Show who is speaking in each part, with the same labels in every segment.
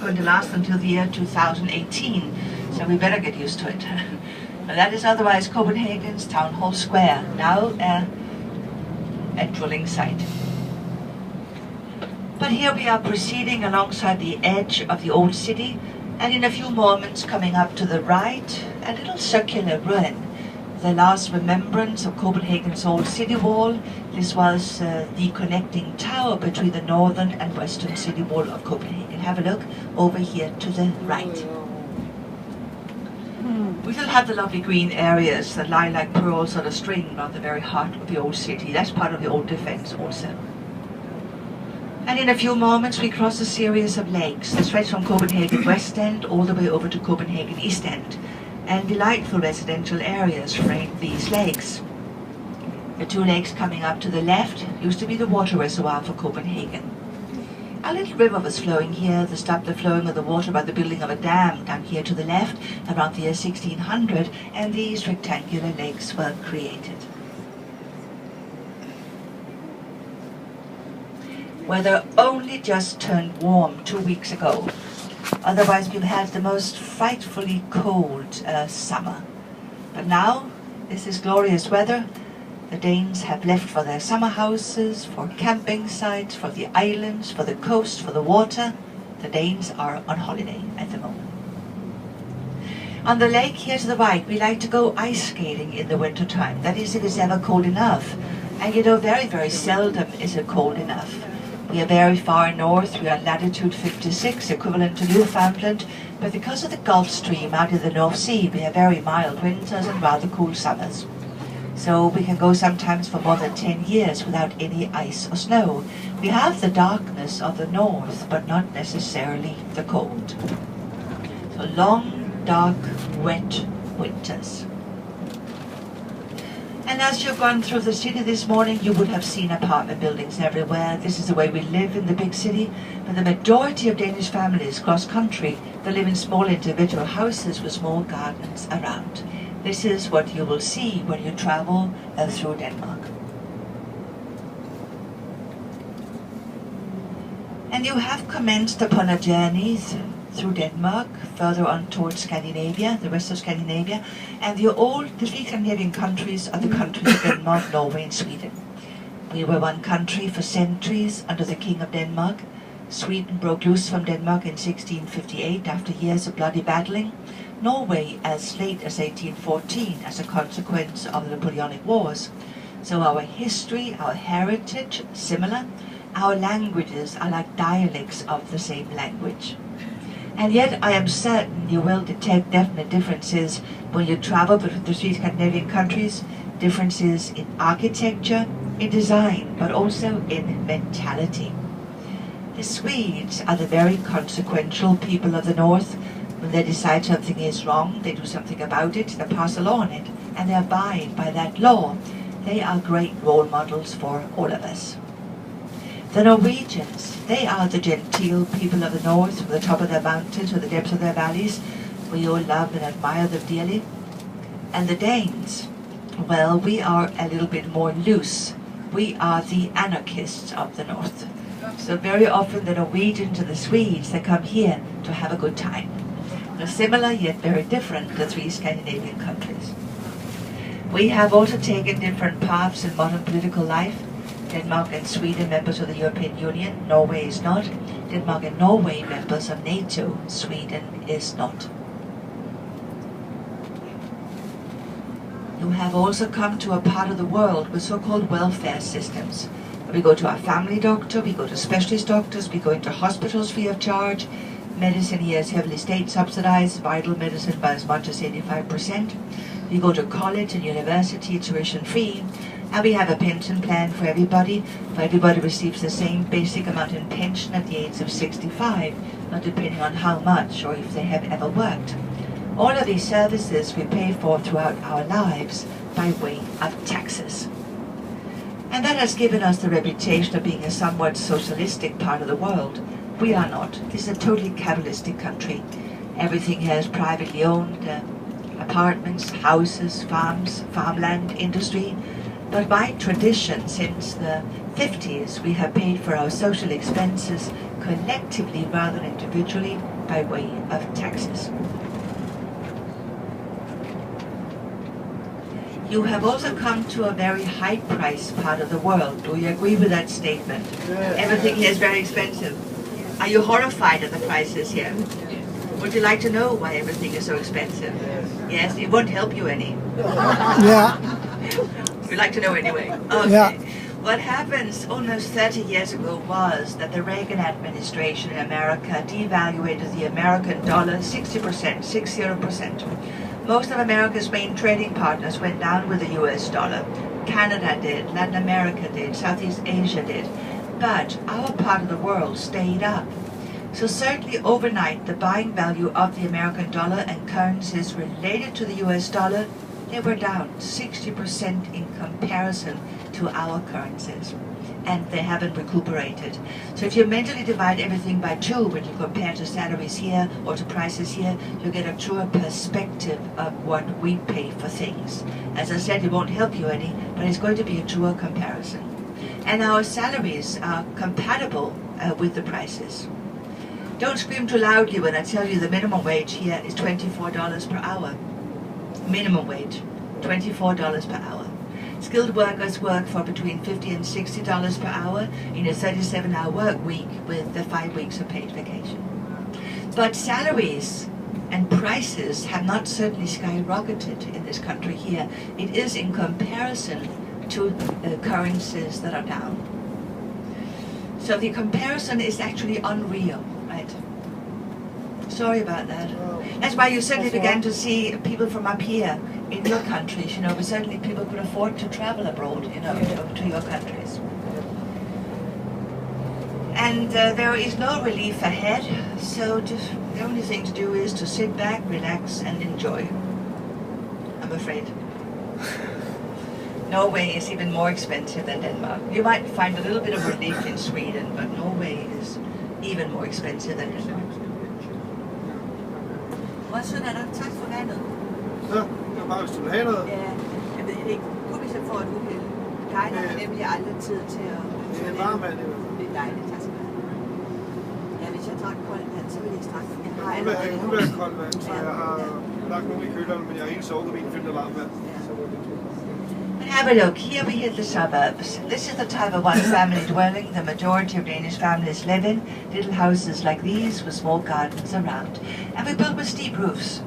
Speaker 1: going to last until the year 2018, so we better get used to it. That is otherwise Copenhagen's Town Hall Square, now a drilling site. But here we are proceeding alongside the edge of the old city, and in a few moments coming up to the right, a little circular ruin, the last remembrance of Copenhagen's old city wall. This was the connecting tower between the northern and western city wall of Copenhagen. Have a look over here to the right. We still have the lovely green areas that lie like pearls on a string around the very heart of the old city. That's part of the old defense also. And in a few moments we cross a series of lakes that stretch from Copenhagen West End all the way over to Copenhagen East End. And delightful residential areas frame these lakes. The two lakes coming up to the left used to be the water reservoir for Copenhagen. A little river was flowing here that stopped the flowing of the water by the building of a dam down here to the left around the year 1600, and these rectangular lakes were created. Weather only just turned warm 2 weeks ago. Otherwise we've had the most frightfully cold summer. But now this is glorious weather. The Danes have left for their summer houses, for camping sites, for the islands, for the coast, for the water. The Danes are on holiday at the moment. On the lake here to the right, we like to go ice skating in the winter time. That is, if it's ever cold enough. And you know, very, very seldom is it cold enough. We are very far north. We are latitude 56, equivalent to Newfoundland. But because of the Gulf Stream out in the North Sea, we have very mild winters and rather cool summers. So we can go sometimes for more than 10 years without any ice or snow. We have the darkness of the north, but not necessarily the cold. So long, dark, wet winters. And as you've gone through the city this morning, you would have seen apartment buildings everywhere. This is the way we live in the big city. But the majority of Danish families cross-country, they live in small individual houses with small gardens around. This is what you will see when you travel through Denmark. And you have commenced upon a journey through Denmark, further on towards Scandinavia, the rest of Scandinavia, and the three Scandinavian countries are the countries of Denmark, Norway and Sweden. We were one country for centuries under the King of Denmark. Sweden broke loose from Denmark in 1658 after years of bloody battling. Norway as late as 1814 as a consequence of the Napoleonic Wars. So our history, our heritage, similar. Our languages are like dialects of the same language. And yet I am certain you will detect definite differences when you travel between the three Scandinavian countries, differences in architecture, in design, but also in mentality. The Swedes are the very consequential people of the North. When they decide something is wrong, they do something about it, they pass a law on it, and they abide by that law. They are great role models for all of us. The Norwegians, they are the genteel people of the north, from the top of their mountains to the depths of their valleys. We all love and admire them dearly. And the Danes, well, we are a little bit more loose. We are the anarchists of the north. So very often the Norwegians and the Swedes, they come here to have a good time. They're similar yet very different, the three Scandinavian countries. We have also taken different paths in modern political life. Denmark and Sweden members of the European Union, Norway is not. Denmark and Norway members of NATO, Sweden is not. You have also come to a part of the world with so-called welfare systems. We go to our family doctor, we go to specialist doctors, we go into hospitals free of charge. Medicine here is heavily state subsidized, vital medicine by as much as 85%. We go to college and university tuition free. And we have a pension plan for everybody. Everybody receives the same basic amount in pension at the age of 65, not depending on how much or if they have ever worked. All of these services we pay for throughout our lives by way of taxes. And that has given us the reputation of being a somewhat socialistic part of the world. We are not. This is a totally capitalistic country. Everything here is privately owned, apartments, houses, farms, farmland, industry. But by tradition, since the 50s, we have paid for our social expenses collectively rather than individually by way of taxes. You have also come to a very high-priced part of the world. Do you agree with that statement?
Speaker 2: Yes.
Speaker 1: Everything here is very expensive. Are you horrified at the prices here? Would you like to know why everything is so expensive? Yes, it won't help you any.
Speaker 2: Yeah.
Speaker 1: You'd like to know anyway. Okay.
Speaker 2: Yeah.
Speaker 1: What happens almost 30 years ago was that the Reagan administration in America devaluated the American dollar 60%, 60%. Most of America's main trading partners went down with the US dollar. Canada did, Latin America did, Southeast Asia did. But our part of the world stayed up. So certainly overnight, the buying value of the American dollar and currencies related to the US dollar, they were down 60% in comparison to our currencies. And they haven't recuperated. So if you mentally divide everything by 2 when you compare to salaries here or to prices here, you get a truer perspective of what we pay for things. As I said, it won't help you any, but it's going to be a truer comparison. And our salaries are compatible with the prices. Don't scream too loudly when I tell you the minimum wage here is $24 per hour. Minimum wage, $24 per hour. Skilled workers work for between $50 and $60 per hour in a 37-hour work week with the 5 weeks of paid vacation. But salaries and prices have not certainly skyrocketed in this country here. It is in comparison to currencies that are down. So the comparison is actually unreal, right? Sorry about that. That's why you certainly began to see people from up here in your countries, you know, but certainly people could afford to travel abroad, you know, to your countries. And there is no relief ahead, so just the only thing to do is to sit back, relax, and enjoy. I'm afraid. Norway is even more expensive than Denmark. You might find a little bit of relief in Sweden, but Norway is even more expensive than Denmark. Hvor sødt er der? Tak for vandet.
Speaker 2: Så, det var bare, hvis du vil have noget.
Speaker 1: Ja, jeg ved ikke. Kunne vi så få et uheld? Guider har nemlig aldrig tid til at...
Speaker 2: Det er varmt vand,
Speaker 1: det er dejligt, tak skal du have. Ja, hvis jeg drak koldt vand, så vil jeg straks...
Speaker 2: Hun vil have koldt vand, så jeg har lagt nogle i køleren, men jeg har ikke sovekabinen fyldt af varmt vand.
Speaker 1: But have a look. Here we hit the suburbs. This is the type of one-family dwelling the majority of Danish families live in. Little houses like these with small gardens around. And we built with steep roofs.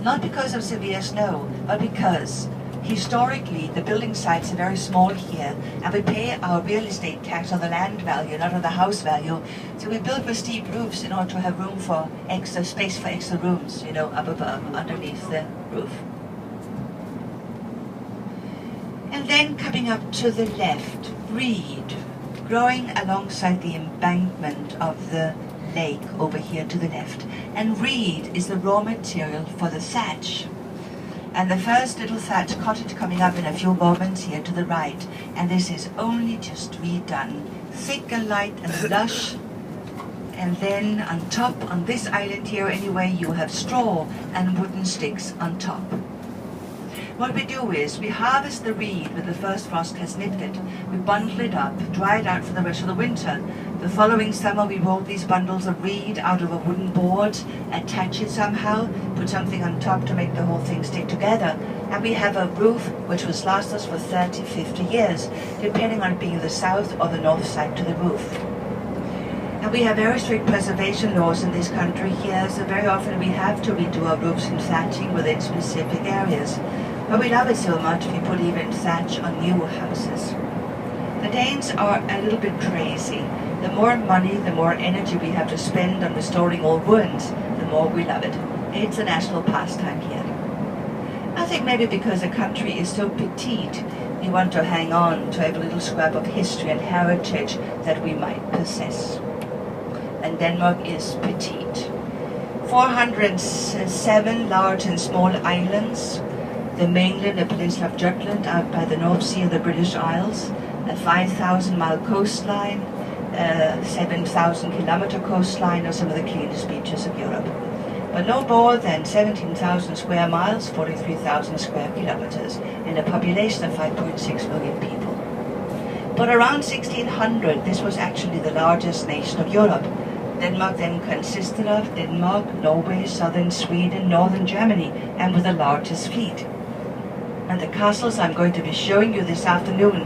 Speaker 1: Not because of severe snow, but because historically the building sites are very small here, and we pay our real estate tax on the land value, not on the house value. So we built with steep roofs in order to have room for extra space for extra rooms, you know, up above, underneath the roof. And then coming up to the left, reed, growing alongside the embankment of the lake over here to the left. And reed is the raw material for the thatch. And the first little thatch cottage coming up in a few moments here to the right. And this is only just redone. Thick and light and lush. And then on top, on this island here anyway, you have straw and wooden sticks on top. What we do is we harvest the reed when the first frost has nipped it. We bundle it up, dry it out for the rest of the winter. The following summer we roll these bundles of reed out of a wooden board, attach it somehow, put something on top to make the whole thing stick together. And we have a roof which will last us for 30, 50 years, depending on it being the south or the north side to the roof. And we have very strict preservation laws in this country here, so very often we have to redo our roofs and thatching within specific areas. But we love it so much we put even thatch on new houses. The Danes are a little bit crazy. The more money, the more energy we have to spend on restoring old ruins, the more we love it. It's a national pastime here. I think maybe because the country is so petite, we want to hang on to every little scrap of history and heritage that we might possess. And Denmark is petite. 407 large and small islands. The mainland, the peninsula of Jutland, out by the North Sea and the British Isles. A 5,000-mile coastline, 7,000-kilometer coastline, are some of the cleanest beaches of Europe. But no more than 17,000 square miles, 43,000 square kilometers, and a population of 5.6 million people. But around 1600, this was actually the largest nation of Europe. Denmark then consisted of Denmark, Norway, southern Sweden, northern Germany, and with the largest fleet. And the castles I'm going to be showing you this afternoon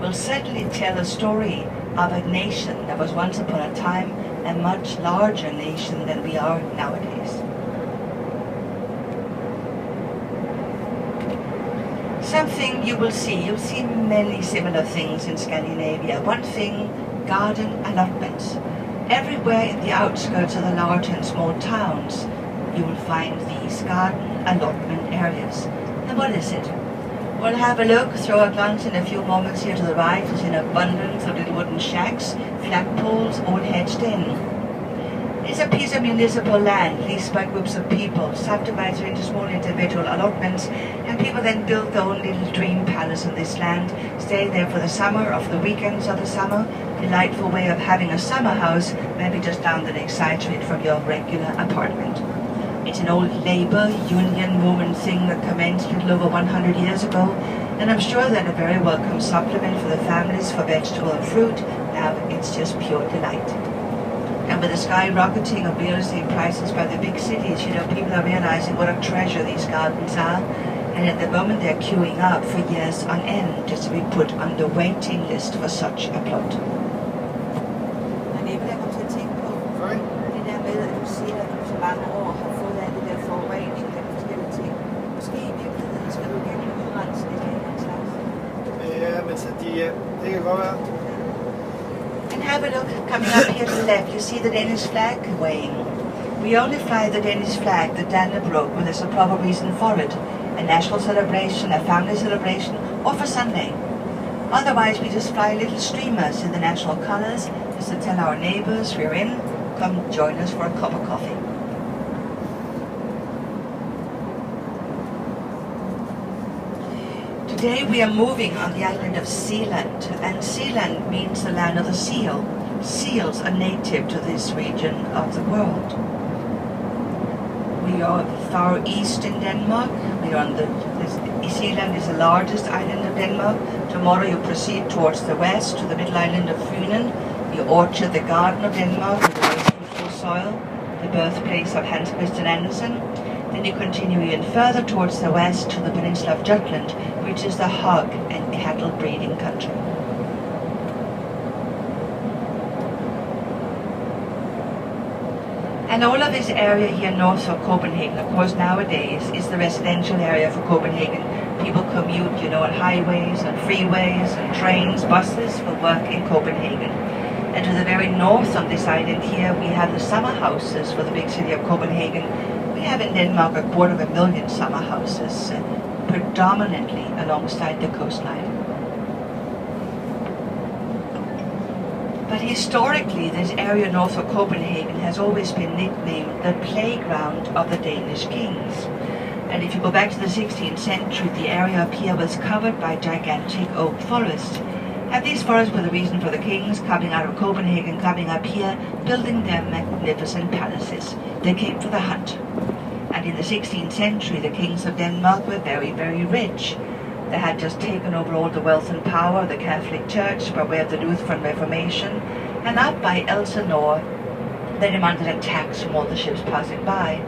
Speaker 1: will certainly tell a story of a nation that was once upon a time a much larger nation than we are nowadays. Something you'll see many similar things in Scandinavia. One thing, garden allotments. Everywhere in the outskirts of the large and small towns, you will find these garden allotment areas. And what is it? We'll have a look, throw a glance in a few moments here to the right. It's an abundance of little wooden shacks, flagpoles, all hedged in. It's a piece of municipal land leased by groups of people, subdivided into small individual allotments, and people then build their own little dream palace on this land, stay there for the summer, or for the weekends of the summer. Delightful way of having a summer house, maybe just down the next side street from your regular apartment. It's an old labor union movement thing that commenced a little over 100 years ago, and I'm sure that a very welcome supplement for the families for vegetable and fruit. Now it's just pure delight. And with the skyrocketing of real estate prices by the big cities, people are realizing what a treasure these gardens are. And at the moment they're queuing up for years on end just to be put on the waiting list for such a plot. And have a look, coming up here to the left, you see the Danish flag waving. We only fly the Danish flag, the Dannebrog, when there's a proper reason for it. A national celebration, a family celebration, or for Sunday. Otherwise, we just fly little streamers in the national colors, just to tell our neighbors we're in. Come join us for a cup of coffee. Today we are moving on the island of Zealand, and Zealand means the land of the seal. Seals are native to this region of the world. We are far east in Denmark. We are on Zealand is the largest island of Denmark. Tomorrow you proceed towards the west to the middle island of Funen, the orchard, the garden of Denmark with the most fruitful soil, the birthplace of Hans Christian Andersen. Then you continue even further towards the west to the peninsula of Jutland, which is the hog and cattle breeding country. And all of this area here north of Copenhagen, of course nowadays, is the residential area for Copenhagen. People commute, on highways and freeways and trains, buses for work in Copenhagen. And to the very north on this island here, we have the summer houses for the big city of Copenhagen. We have in Denmark 250,000 summer houses, predominantly alongside the coastline. But historically, this area north of Copenhagen has always been nicknamed the playground of the Danish kings. And if you go back to the 16th century, the area up here was covered by gigantic oak forests. And these forests were the reason for the kings coming out of Copenhagen, coming up here, building their magnificent palaces. They came for the hunt. And in the 16th century, the kings of Denmark were very, very rich. They had just taken over all the wealth and power of the Catholic Church by way of the Lutheran Reformation, and up by Elsinore, they demanded a tax from all the ships passing by.